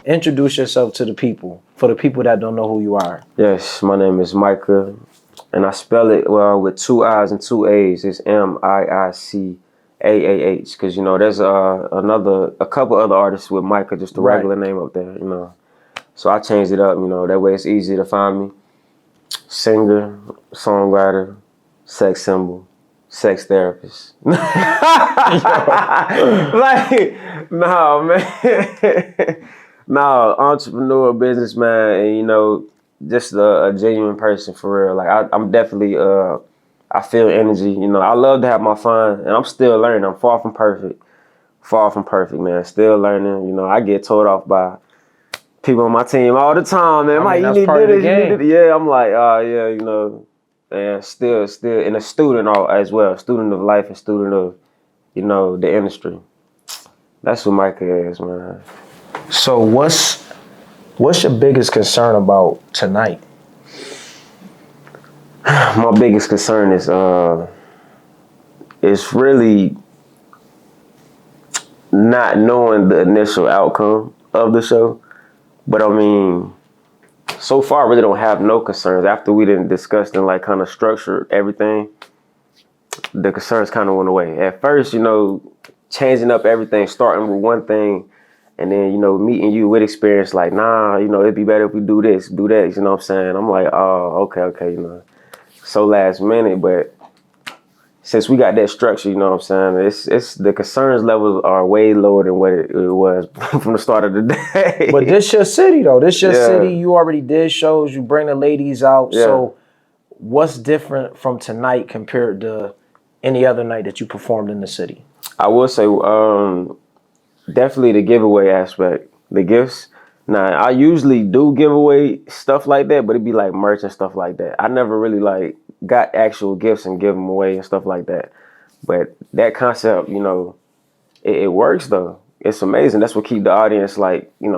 introduce yourself to the people, for the people that don't know who you are. Yes, my name is Miicaah, and I spell it with 2 I's and 2 A's. It's Miicaah, because there's a couple other artists with Miicaah, just the regular name up there. So I changed it up. That way it's easy to find me. Singer, songwriter, sex symbol, sex therapist. Like, no, man. No, entrepreneur, businessman, and just a genuine person for real. Like I'm definitely I feel energy. I love to have my fun, and I'm still learning. I'm far from perfect. Far from perfect, man. Still learning. I get told off by people on my team all the time, man. You need to do this, you need to do. Yeah, I'm like, and still, and a student as well, student of life and student of, the industry. That's what Miicaah is, man. So what's your biggest concern about tonight? My biggest concern is really not knowing the initial outcome of the show. But I mean, so far I really don't have no concerns. After we didn't discuss and kind of structured everything, the concerns kind of went away. At first, changing up everything, starting with one thing, and then, meeting you with experience, like, nah, it'd be better if we do this, do that, you know what I'm saying? I'm like, oh, okay, so last minute, but since we got that structure, you know what I'm saying, it's the concerns levels are way lower than what it was from the start of the day. But this your city, though. This your city. You already did shows. You bring the ladies out. Yeah. So what's different from tonight compared to any other night that you performed in the city? I will say definitely the giveaway aspect, the gifts. Now, I usually do give away stuff like that, but it'd be like merch and stuff like that. I never really got actual gifts and give them away and stuff like that. But that concept, it works though. It's amazing. That's what keeps the audience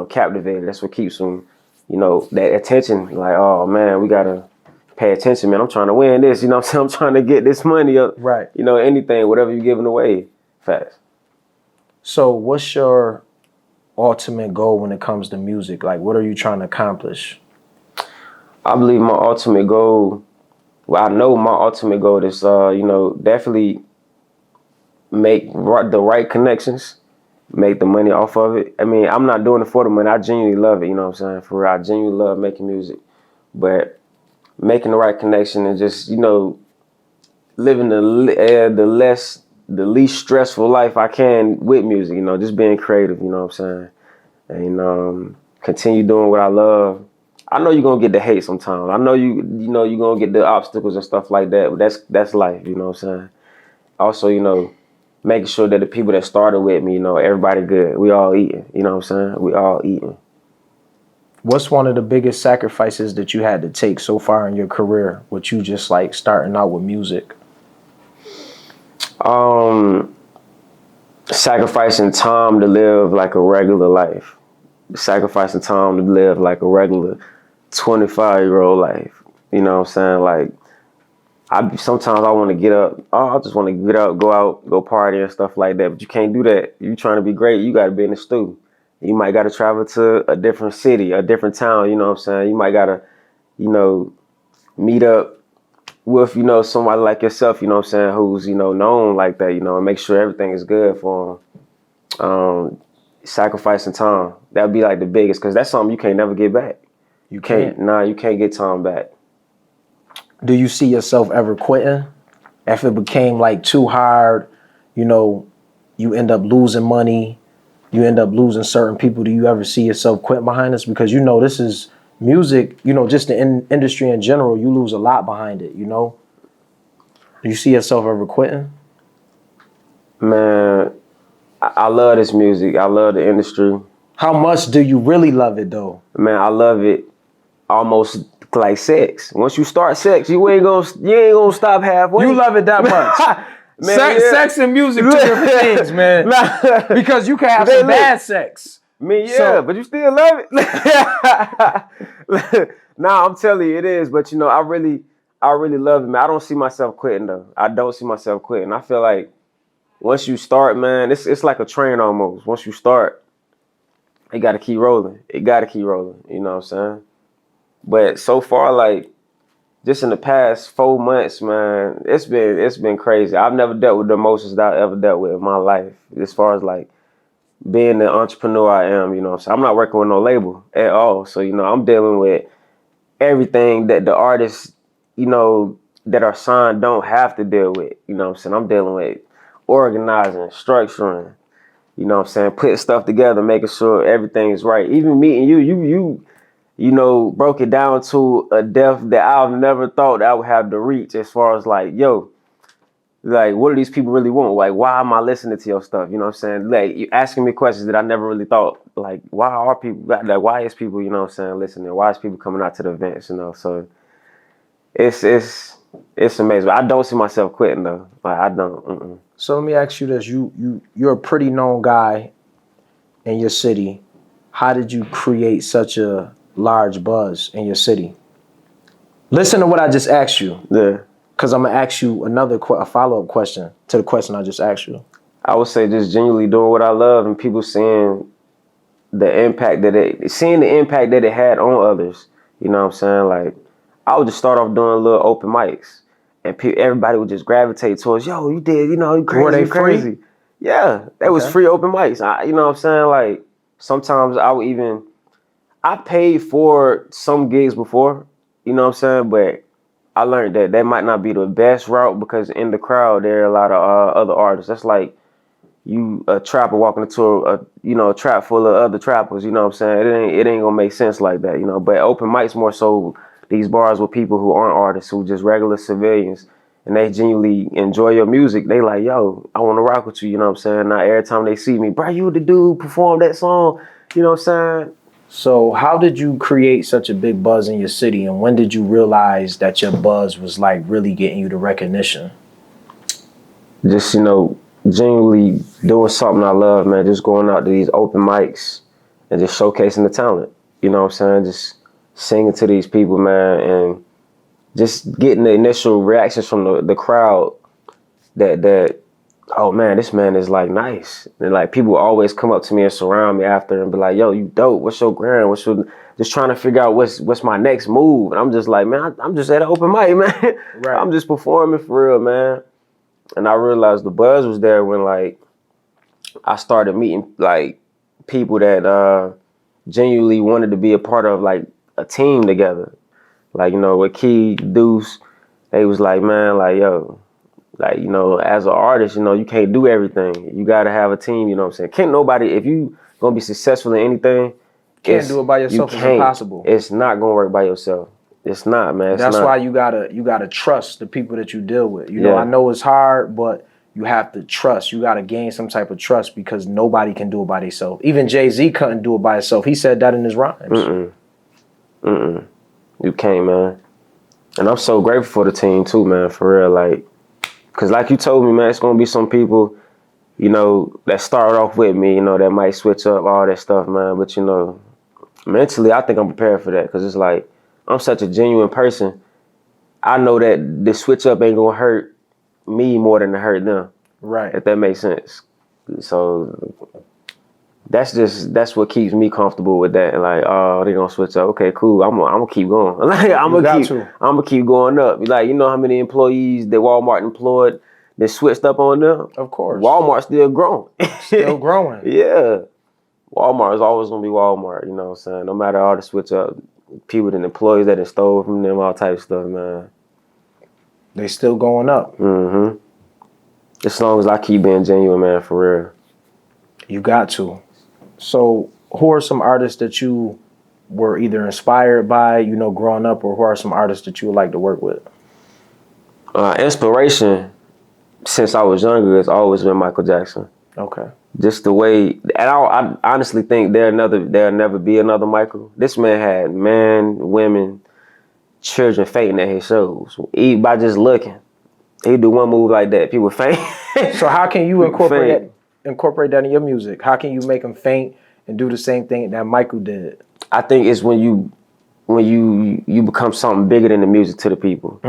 captivated. That's what keeps them, that attention. Like, oh man, we gotta pay attention, man. I'm trying to win this. I'm saying? I'm trying to get this money up. Right. Anything, whatever you're giving away, fast. So what's your ultimate goal when it comes to music? Like, what are you trying to accomplish? I believe my ultimate goal, I know my ultimate goal is, definitely make the right connections, make the money off of it. I mean, I'm not doing it for the money. I genuinely love it, you know what I'm saying? For real, I genuinely love making music. But making the right connection and just, living the least stressful life I can with music, just being creative, you know what I'm saying? And continue doing what I love. I know you're gonna get the hate sometimes. I know you're gonna get the obstacles and stuff like that, but that's life, you know what I'm saying? Also, making sure that the people that started with me, everybody good. We all eating, you know what I'm saying? We all eating. What's one of the biggest sacrifices that you had to take so far in your career, with you just starting out with music? Sacrificing time to live like a regular life. Sacrificing time to live like a regular 25-year-old life. You know what I'm saying? Sometimes I want to get up. I just want to get up, go out, go party and stuff like that. But you can't do that. You trying to be great, you got to be in the stew. You might got to travel to a different city, a different town. You know what I'm saying? You might got to, meet up with, somebody like yourself, you know what I'm saying, who's, known like that, and make sure everything is good for them. Sacrificing time, that would be the biggest, because that's something you can't never get back. You can't get time back. Do you see yourself ever quitting? If it became too hard, you end up losing money, you end up losing certain people. Do you ever see yourself quitting behind this? Because this is music, just the industry in general, you lose a lot behind it, Do you see yourself ever quitting? Man, I love this music. I love the industry. How much do you really love it though? Man, I love it almost like sex. Once you start sex, you ain't gonna stop halfway. You love it that much. Man, sex and music, two different things, man. Because you can have some bad sex. But you still love it. Nah, I'm telling you, it is. But I really love it, man. I don't see myself quitting though. I don't see myself quitting. I feel like once you start, man, it's like a train almost. Once you start, it got to keep rolling. It got to keep rolling. You know what I'm saying? But so far, like just in the past 4 months, man, it's been crazy. I've never dealt with the emotions that I ever dealt with in my life. As far as like being the entrepreneur I am, you know what I'm saying? I'm not working with no label at all. So, you know, I'm dealing with everything that the artists, you know, that are signed don't have to deal with. You know what I'm saying? I'm dealing with organizing, structuring, you know what I'm saying, putting stuff together, making sure everything is right. Even meeting you know, broke it down to a depth that I've never thought that I would have to reach as far as like, yo, like, what do these people really want? Like, why am I listening to your stuff? You know what I'm saying? Like, you asking me questions that I never really thought. Like, why are people, like, why is people, you know what I'm saying, listening? Why is people coming out to the events, you know? So it's amazing. I don't see myself quitting though. Like, I don't. So let me ask you this: you're a pretty known guy in your city. How did you create such a large buzz in your city? Listen to what I just asked you, Yeah. because I'm gonna ask you a follow-up question to the question I just asked you. I would say just genuinely doing what I love and people seeing seeing the impact that it had on others. You know what I'm saying? Like, I would just start off doing little open mics, and everybody would just gravitate towards, yo, you did, you know, you crazy, Were they you crazy. free? Yeah, that was Okay. free open mics. You know what I'm saying? Like, sometimes I paid for some gigs before, you know what I'm saying? But I learned that might not be the best route because in the crowd there are a lot of other artists. That's like you a trapper walking into a trap full of other trappers. You know what I'm saying? It ain't gonna make sense like that. You know. But open mics more so these bars with people who aren't artists, who just regular civilians, and they genuinely enjoy your music. They like, yo, I want to rock with you. You know what I'm saying? Now every time they see me, bro, you the dude perform that song. You know what I'm saying? So how did you create such a big buzz in your city, and when did you realize that your buzz was like really getting you the recognition? Just, you know, genuinely doing something I love, man. Just going out to these open mics and just showcasing the talent. You know what I'm saying? Just singing to these people, man, and just getting the initial reactions from the crowd that oh man, this man is like nice. And like people always come up to me and surround me after and be like, yo, you dope. What's your grand? What's your just trying to figure out what's my next move. And I'm just like, man, I'm just at an open mic, man. Right. I'm just performing for real, man. And I realized the buzz was there when like I started meeting like people that genuinely wanted to be a part of like a team together. Like, you know, with Key, Deuce, they was like, man, like, yo, like, you know, as an artist, you know, you can't do everything. You got to have a team, you know what I'm saying? Can't nobody, if you going to be successful in anything, Can't do it by yourself. It's impossible. It's not going to work by yourself. It's not, man. That's why you gotta trust the people that you deal with. You know, Yeah. I know it's hard, but you have to trust. You gotta gain some type of trust because nobody can do it by themselves. Even Jay-Z couldn't do it by himself. He said that in his rhymes. You can't, man. And I'm so grateful for the team too, man, for real. Like, cause like you told me, man, it's gonna be some people, you know, that start off with me, you know, that might switch up all that stuff, man. But you know, mentally, I think I'm prepared for that because it's like I'm such a genuine person. I know that the switch up ain't gonna hurt me more than it hurt them. Right. If that makes sense. So that's what keeps me comfortable with that. Like, oh, they gonna switch up. Okay, cool. I'm gonna keep going. Like, I'm gonna keep going up. Like, you know how many employees that Walmart employed that switched up on them? Of course. Walmart's still growing. Still growing. Yeah. Walmart is always gonna be Walmart, you know what I'm saying? No matter all the switch up, people and employees that stole from them, all type of stuff, man. They still going up. As long as I keep being genuine, man, for real. You got to. So who are some artists that you were either inspired by, you know, growing up, or who are some artists that you would like to work with? Inspiration, since I was younger, has always been Michael Jackson. Okay. Just the way, and I honestly think there'll never be another Michael. This man had men, women, children fainting at his shows by just looking. He'd do one move like that, people faint. So how can you incorporate that in your music? How can you make them faint and do the same thing that Michael did? I think it's when you become something bigger than the music to the people.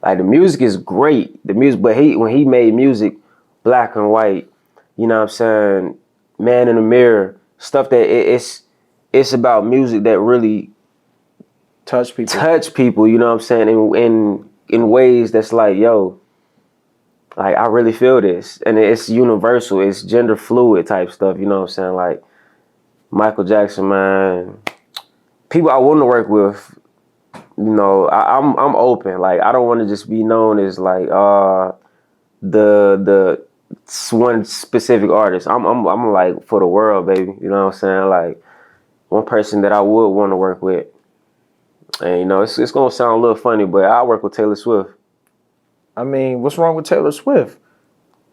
Like, the music is great, but when he made music black and white, you know what I'm saying, Man in the Mirror, stuff that it's about music that really touch people, you know what I'm saying, in ways that's like, yo, like I really feel this. And it's universal, it's gender fluid type stuff, you know what I'm saying? Like Michael Jackson, man. People I want to work with, you know, I'm open. Like I don't want to just be known as like the one specific artist. I'm like for the world, baby. You know what I'm saying? Like one person that I would want to work with. And you know, it's gonna sound a little funny, but I work with Taylor Swift. I mean, what's wrong with Taylor Swift?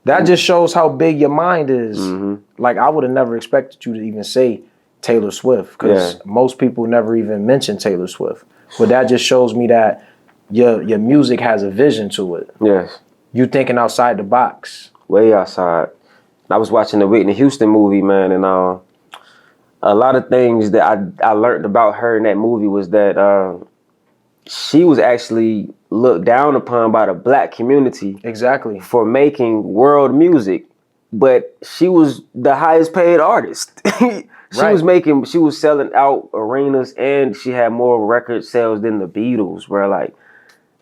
That just shows how big your mind is. Mm-hmm. Like I would have never expected you to even say Taylor Swift because most people never even mention Taylor Swift. But that just shows me that your music has a vision to it. Yes. You thinking outside the box. Way outside. I was watching the Whitney Houston movie, man, and a lot of things that I learned about her in that movie was that she was actually looked down upon by the black community. Exactly. For making world music, but she was the highest paid artist. She was selling out arenas, and she had more record sales than the Beatles, where like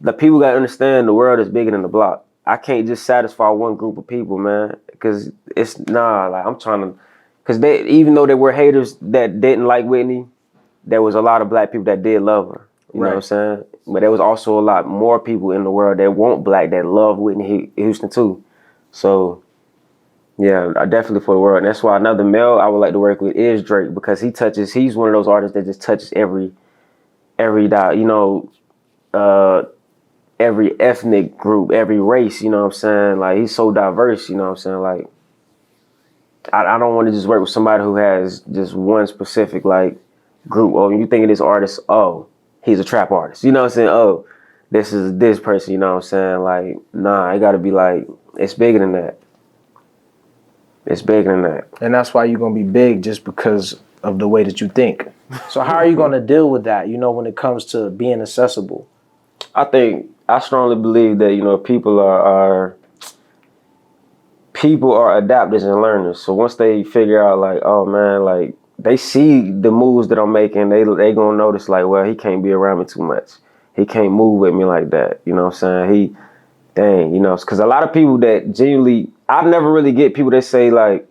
the people gotta understand the world is bigger than the block. I can't just satisfy one group of people, man, because it's like I'm trying to, because they, even though there were haters that didn't like Whitney, there was a lot of black people that did love her. You know what I'm saying? But there was also a lot more people in the world that weren't black that love Whitney Houston too. So yeah, I definitely for the world. And that's why another male I would like to work with is Drake, because he's one of those artists that just touches every every ethnic group, every race, you know what I'm saying? Like he's so diverse, you know what I'm saying? Like I don't want to just work with somebody who has just one specific like group. Oh, you think of this artist, oh, he's a trap artist. You know what I'm saying? Oh, this is this person, you know what I'm saying? Like, nah, it gotta be like, it's bigger than that. It's bigger than that. And that's why you're gonna be big, just because of the way that you think. So how are you gonna deal with that, you know, when it comes to being accessible? I strongly believe that, you know, people are adapters and learners. So once they figure out like, oh man, like they see the moves that I'm making, they gonna notice like, well, he can't be around me too much. He can't move with me like that. You know what I'm saying? You know, because a lot of people that genuinely, I've never really get people that say like,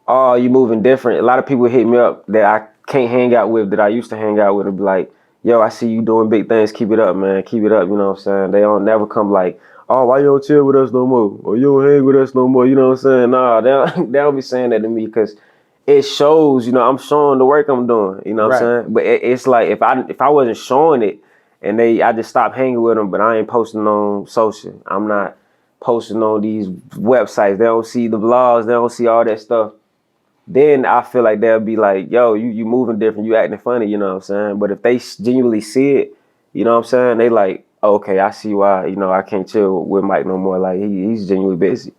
oh, you moving different. A lot of people hit me up that I can't hang out with, that I used to hang out with, and be like, yo, I see you doing big things. Keep it up, man. Keep it up. You know what I'm saying? They don't never come like, oh, why you don't chill with us no more? Or you don't hang with us no more? You know what I'm saying? Nah, they don't be saying that to me, because it shows, you know, I'm showing the work I'm doing. You know what I'm saying? But it's like if I wasn't showing it, and I just stopped hanging with them, but I ain't posting on social. I'm not posting on these websites. They don't see the vlogs. They don't see all that stuff. Then I feel like they'll be like, yo, you moving different, you acting funny, you know what I'm saying? But if they genuinely see it, you know what I'm saying? They like, oh, okay, I see why, you know, I can't chill with Mike no more. Like he's genuinely busy.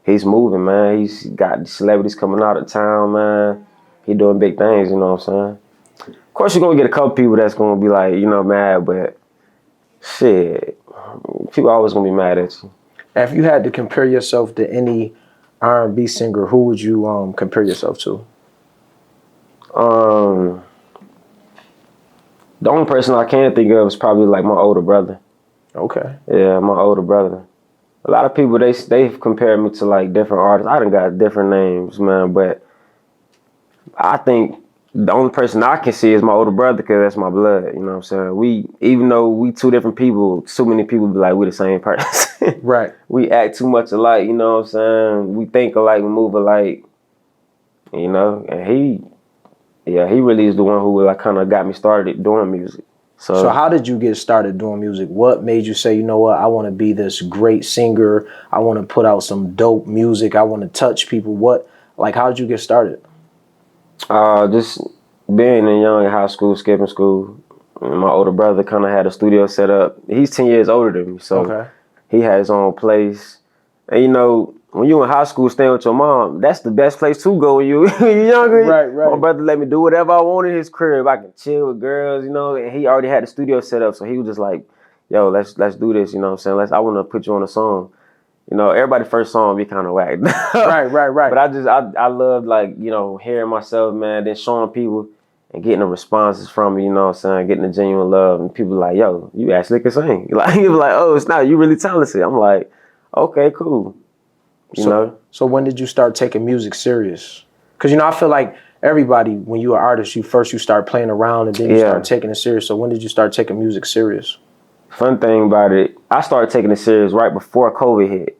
He's moving, man. He's got celebrities coming out of town, man. He doing big things, you know what I'm saying? Of course you're gonna get a couple people that's gonna be like, you know, mad, but shit, people always gonna be mad at you. If you had to compare yourself to any R&B singer, who would you compare yourself to? The only person I can think of is probably like my older brother. Okay. Yeah, my older brother. A lot of people they've compared me to like different artists. I done got different names, man, but I think the only person I can see is my older brother, because that's my blood. You know what I'm saying? Even though we two different people, so many people be like we the same person. Right. We act too much alike. You know what I'm saying? We think alike, we move alike. You know, and he really is the one who like kind of got me started doing music. So how did you get started doing music? What made you say, you know what, I want to be this great singer. I want to put out some dope music. I want to touch people. How did you get started? Just being young in high school, skipping school. My older brother kind of had a studio set up. He's 10 years older than me, so he had his own place. And you know, when you in high school staying with your mom, that's the best place to go when you're younger. Right. My brother let me do whatever I want in his crib. I can chill with girls, you know, and he already had the studio set up, so he was just like, yo, let's do this, you know what I'm saying? I want to put you on a song. You know, everybody's first song be kind of whack. Right. But I love, like, you know, hearing myself, man, then showing people. and getting the responses from me, you know what I'm saying, getting the genuine love, and people like, yo, you actually can sing. Like, you like, oh, it's not, you really talented. I'm like, okay, cool. You know? So when did you start taking music serious? Because, I feel like everybody, when you're an artist, you start playing around and then you start taking it serious. So when did you start taking music serious? Fun thing about it, I started taking it serious right before COVID hit.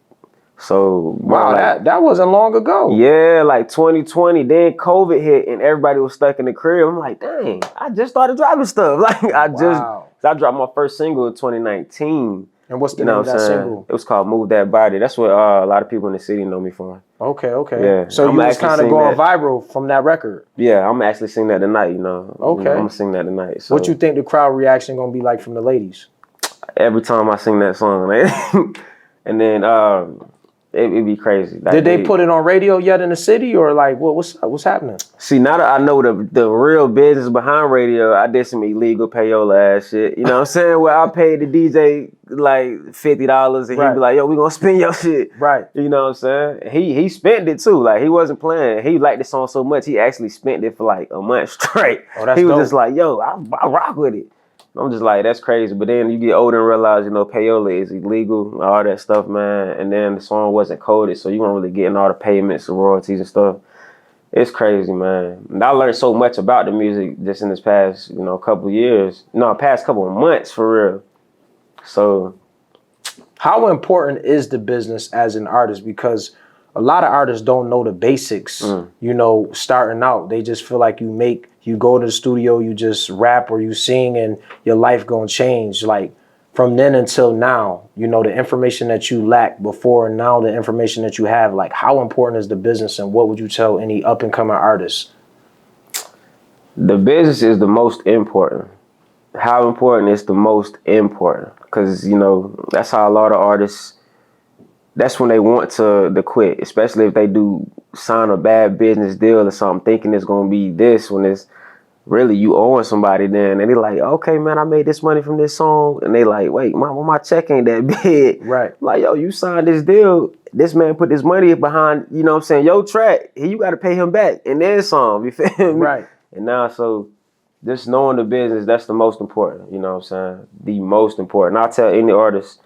So wow, that wasn't long ago. Yeah, like 2020. Then COVID hit and everybody was stuck in the crib. I'm like, dang, I just started dropping stuff. Like I dropped my first single in 2019. And what's the name of that single? It was called "Move That Body." That's what a lot of people in the city know me from. Okay. Yeah. So you was kind of going viral from that record. Yeah, I'm actually sing that tonight. Okay. I'm gonna sing that tonight. So what you think the crowd reaction gonna be like from the ladies? Every time I sing that song, and then it'd be crazy. Like, did they put it on radio yet in the city, or like what's happening? See, now that I know the real business behind radio, I did some illegal payola ass shit. You know what I'm saying? Where I paid the DJ like $50 and he'd be like, yo, we gonna spin your shit. Right. You know what I'm saying? He spent it too. Like he wasn't playing. He liked the song so much he actually spent it for like a month straight. Oh, that's he was dope. just like, yo, I rock with it. I'm just like, that's crazy. But then you get older and realize, payola is illegal, all that stuff, man. And then the song wasn't coded, so you weren't really getting all the payments and royalties and stuff. It's crazy, man. And I learned so much about the music just in this past, couple years. No, past couple of months, for real. So, how important is the business as an artist? Because a lot of artists don't know the basics, starting out. They just feel like you go to the studio, you just rap or you sing and your life gonna change. Like from then until now, the information that you lacked before and now the information that you have, like how important is the business and what would you tell any up and coming artists? The business is the most important. How important is the most important? Because, that's how a lot of artists, that's when they want to quit, especially if they do sign a bad business deal or something, thinking it's going to be this when it's really you owing somebody then. And they're like, okay, man, I made this money from this song. And they like, wait, my check ain't that big. Right. Like, yo, you signed this deal. This man put this money behind, your track. You got to pay him back in their song. You feel me? Right. And now, so just knowing the business, that's the most important. You know what I'm saying? The most important. I'll tell any artist,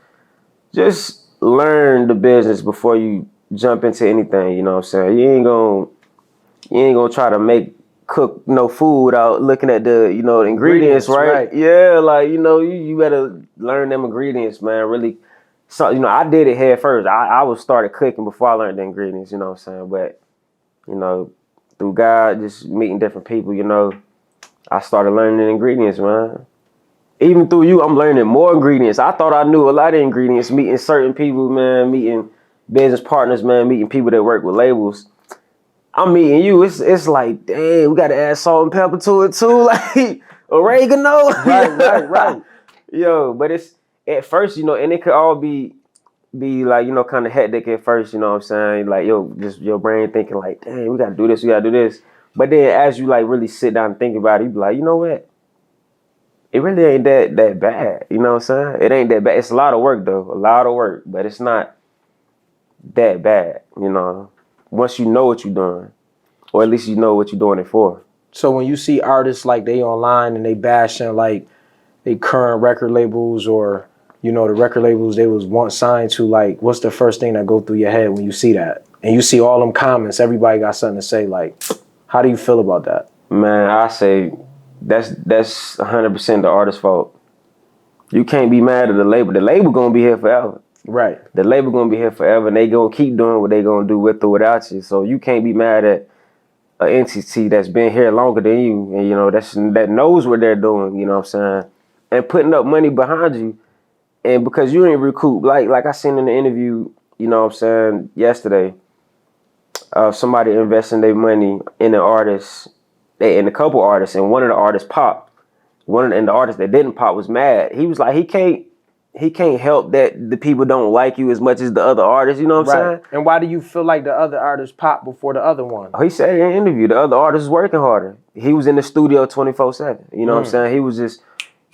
just learn the business before you jump into anything. You know what I'm saying? You ain't gonna try to cook no food out looking at the ingredients, right? Yeah, like you better learn them ingredients, man. Really, so I did it head first. I was started cooking before I learned the ingredients. You know what I'm saying? But through God, just meeting different people, I started learning the ingredients, man. Even through you, I'm learning more ingredients. I thought I knew a lot of ingredients, meeting certain people, man, meeting business partners, man, meeting people that work with labels. I'm meeting you. It's like, dang, we got to add salt and pepper to it too, like oregano. Right. Yo, but it's at first, and it could all be like, kind of hectic at first, you know what I'm saying? Like, just your brain thinking like, dang, we got to do this. But then as you like really sit down and think about it, you be like, you know what? It really ain't that bad. You know what I'm saying? It ain't that bad. It's a lot of work though. A lot of work. But it's not that bad, once you know what you're doing. Or at least you know what you're doing it for. So when you see artists like they online and they bashing like they current record labels or, the record labels they was once signed to, like what's the first thing that go through your head when you see that? And you see all them comments, everybody got something to say. Like, how do you feel about that? Man, I say that's 100% the artist's fault. You can't be mad at the label. The label gonna be here forever. Right. The label gonna be here forever, and they gonna keep doing what they gonna do with or without you. So you can't be mad at an entity that's been here longer than you, and that knows what they're doing. You know what I'm saying? And putting up money behind you, and because you ain't recoup. Like I seen in the interview, you know what I'm saying, yesterday, somebody investing their money in an artist. In a couple artists, and one of the artists popped. And the artist that didn't pop was mad. He was like, he can't help that the people don't like you as much as the other artists. You know what I'm saying? And why do you feel like the other artist popped before the other one? He said in an interview, the other artist was working harder. He was in the studio 24/7. You know what I'm saying? He was just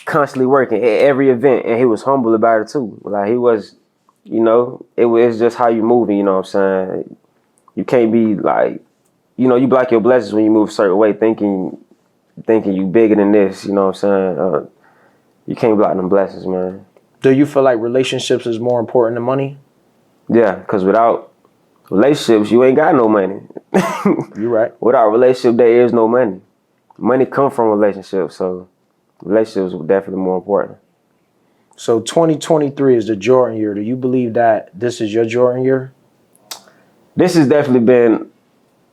constantly working at every event, and he was humble about it too. Like he was, it was just how you moving. You know what I'm saying? You can't be like, you block your blessings when you move a certain way, thinking thinking you bigger than this. You know what I'm saying? You can't block them blessings, man. Do you feel like relationships is more important than money? Yeah, because without relationships, you ain't got no money. You're right. Without relationship, there is no money. Money come from relationships, so relationships are definitely more important. So 2023 is the Jordan year. Do you believe that this is your Jordan year? This has definitely been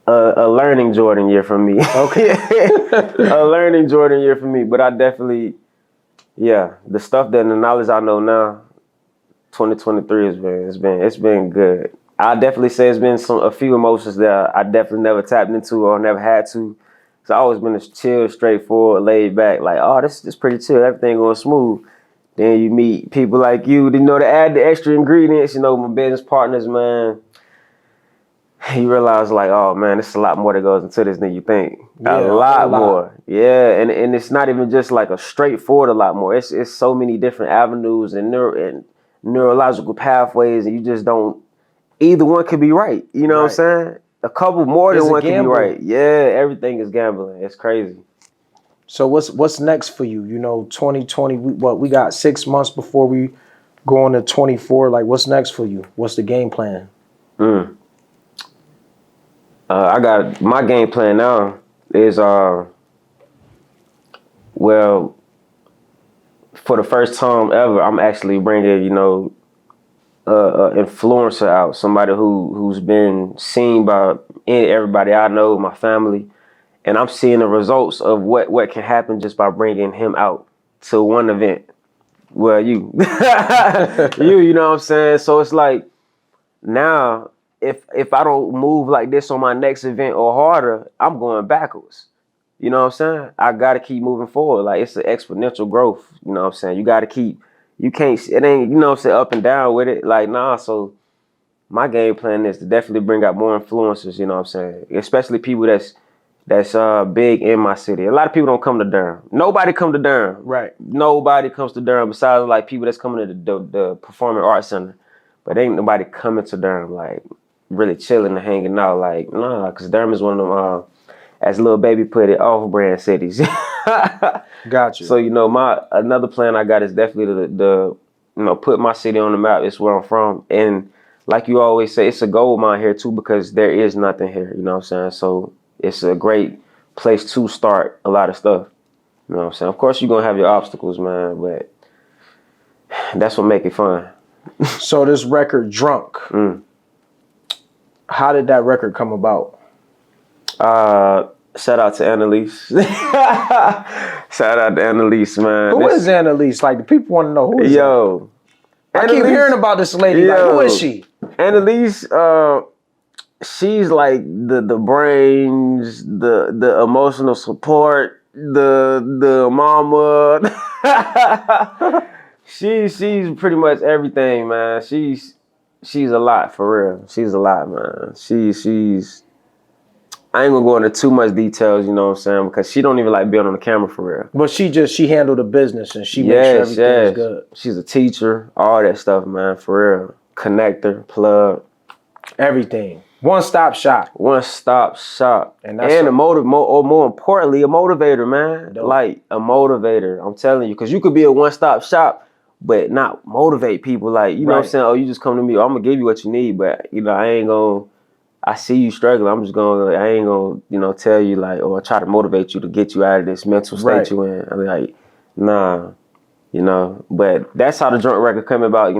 a learning Jordan year for me. Okay. A learning Jordan year for me. But I definitely, the stuff that the knowledge I know now, 2023 it's been good. I definitely say it's been a few emotions that I definitely never tapped into or never had to. So I always been a chill, straightforward, laid back, like, oh, this is pretty chill, everything going smooth. Then you meet people like you, to add the extra ingredients, my business partners, man. You realize, like, oh man, there's a lot more that goes into this than you think. Yeah, a lot more. Yeah, and it's not even just like a straightforward a lot more. It's so many different avenues and neurological pathways, and you just don't. Either one could be right. You know what I'm saying? A couple more than one could be right. Yeah, everything is gambling. It's crazy. So what's next for you? 2020. We got 6 months before we go on to 24. Like, what's next for you? What's the game plan? I got my game plan now is well, for the first time ever, I'm actually bringing influencer out, somebody who's been seen by everybody I know, my family, and I'm seeing the results of what can happen just by bringing him out to one event. Well, you you know what I'm saying? So it's like now, if I don't move like this on my next event or harder, I'm going backwards. You know what I'm saying? I gotta keep moving forward. Like, it's an exponential growth. You know what I'm saying? You gotta keep. You can't. It ain't. You know what I'm saying? Up and down with it. Like, nah. So my game plan is to definitely bring out more influencers. You know what I'm saying? Especially people that's big in my city. A lot of people don't come to Durham. Nobody come to Durham. Right. Nobody comes to Durham besides like people that's coming to the Performing Arts Center. But ain't nobody coming to Durham like really chilling and hanging out. Like, nah, because Durham is one of them, as Lil Baby put it, off-brand cities. Gotcha. So, my another plan I got is definitely to put my city on the map. It's where I'm from. And like you always say, it's a gold mine here too, because there is nothing here. You know what I'm saying? So it's a great place to start a lot of stuff. You know what I'm saying? Of course, you're going to have your obstacles, man, but that's what make it fun. So this record, Drunk, how did that record come about? Shout out to Annalise. Shout out to Annalise, man. Who is Annalise? Like, the people want to know who is Yo. that? I keep hearing about this lady. Like, who is she? Annalise, she's like the brains, the emotional support, the mama. She's pretty much everything, man. She's a lot, for real. She's a lot, man. She's I ain't gonna go into too much details, you know what I'm saying, because she don't even like being on the camera, for real. But she handled the business and she makes sure everything is good. She's a teacher, all that stuff, man, for real. Connector, plug. Everything. One-stop shop. One-stop shop. And more importantly, a motivator, man. Dope. Like, a motivator. I'm telling you, because you could be a one-stop shop, but not motivate people. Like, you know what I'm saying? Oh, you just come to me. I'm going to give you what you need, but, I see you struggling. I ain't gonna, tell you like, or try to motivate you to get you out of this mental state you in. I'm like, nah, but that's how the Drunk record came about,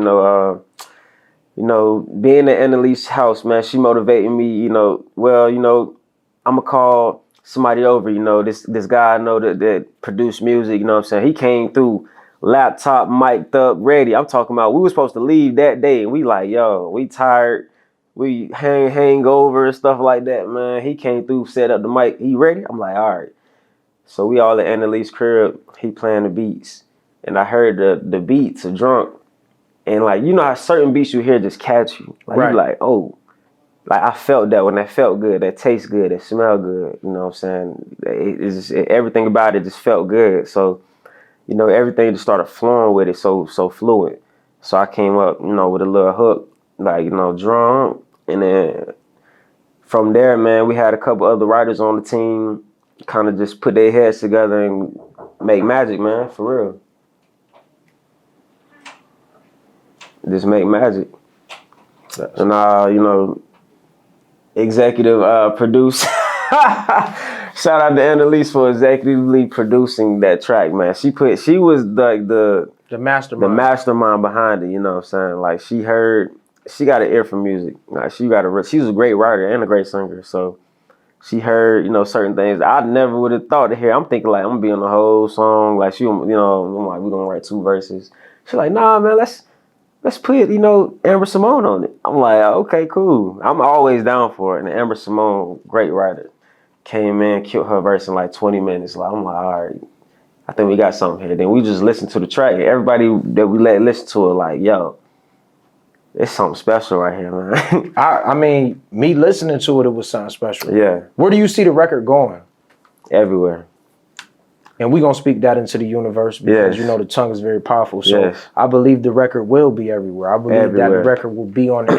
being at Annalise's house, man, she motivated me, I'm gonna call somebody over, this guy I know that produced music, you know what I'm saying? He came through, laptop, mic'd up, ready. I'm talking about, we were supposed to leave that day, and we like, yo, we tired. We hang over and stuff like that, man. He came through, set up the mic. He ready? I'm like, all right. So we all at Annalise's crib. He playing the beats. And I heard the beats of Drunk. And like, how certain beats you hear just catch you. Like, you like, oh. Like, I felt that when that felt good, that tastes good, that smell good. You know what I'm saying? Everything about it just felt good. So, everything just started flowing with it so fluid. So I came up, with a little hook. Like, Drunk. And then from there, man, we had a couple other writers on the team. kind of just put their heads together and make magic, man, for real. Just make magic. And you know, executive produce. Shout out to Annalise for executively producing that track, man. She was like the mastermind behind it, you know what I'm saying? Like she got an ear for music. Like she was a great writer and a great singer. So she heard, you know, certain things I never would have thought to hear. I'm thinking like I'm gonna be on the whole song. Like you know, I'm like, we're gonna write 2 verses. She's like, nah, man, let's put, you know, Amber Simone on it. I'm like, okay, cool. I'm always down for it. And Amber Simone, great writer, came in, killed her verse in like 20 minutes. Like, I'm like, all right, I think we got something here. Then we just listened to the track. Everybody that we let listen to it, like, yo, it's something special right here, man. I mean, me listening to it was something special. Yeah. Where do you see the record going? Everywhere. And we're going to speak that into the universe because, you know, the tongue is very powerful. So yes. I believe the record will be everywhere. I believe that the record will be on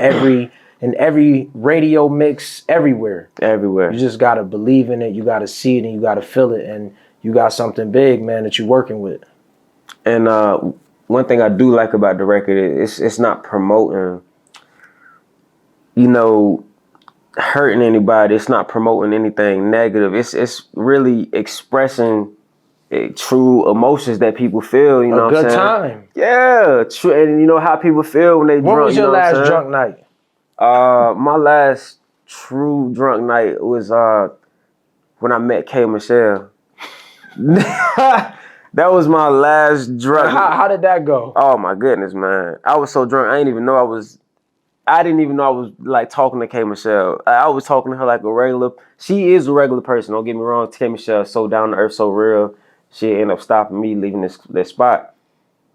in every radio mix, everywhere. Everywhere. You just got to believe in it. You got to see it and you got to feel it. And you got something big, man, that you're working with. And one thing I do like about the record is it's not promoting, you know, hurting anybody. It's not promoting anything negative. It's really expressing true emotions that people feel, you know what I'm saying? A good time. Yeah, true. And you know how people feel when they drunk. When was your last drunk night? My last true drunk night was when I met K. Michelle. That was my last drunk. How did that go? Oh my goodness, man. I was so drunk. I didn't even know I was like talking to K. Michelle. I was talking to her like a regular. She is a regular person. Don't get me wrong. K. Michelle is so down to earth, so real. She ended up stopping me, leaving this spot.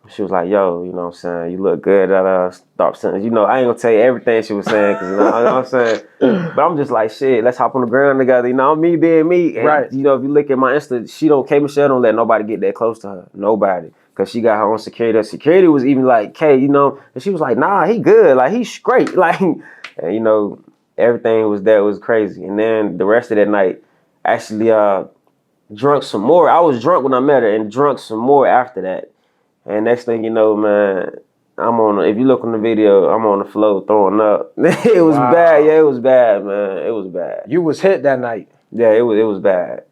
She was like, yo, you know what I'm saying? You look good. Stop saying, you know, I ain't gonna tell you everything she was saying, because you know what I'm saying? But I'm just like, shit, let's hop on the ground together. You know, me being me. And, right. You know, if you look at my Insta, K. Michelle don't let nobody get that close to her. Nobody. Because she got her own security. Her security was even like, K, you know, and she was like, nah, he good. Like, he's straight. Like, and, you know, everything was crazy. And then the rest of that night, actually, drunk some more. I was drunk when I met her and drunk some more after that. And next thing you know, man, if you look on the video, I'm on the floor throwing up. It was bad. Yeah, it was bad, man. It was bad. You was hit that night. Yeah, it was bad.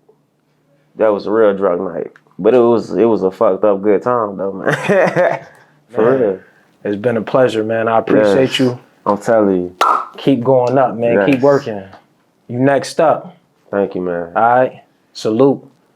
That was a real drunk night. But it was a fucked up good time though, man. For real. It's been a pleasure, man. I appreciate you. I'm telling you. Keep going up, man. Keep working. You next up. Thank you, man. All right. Salute.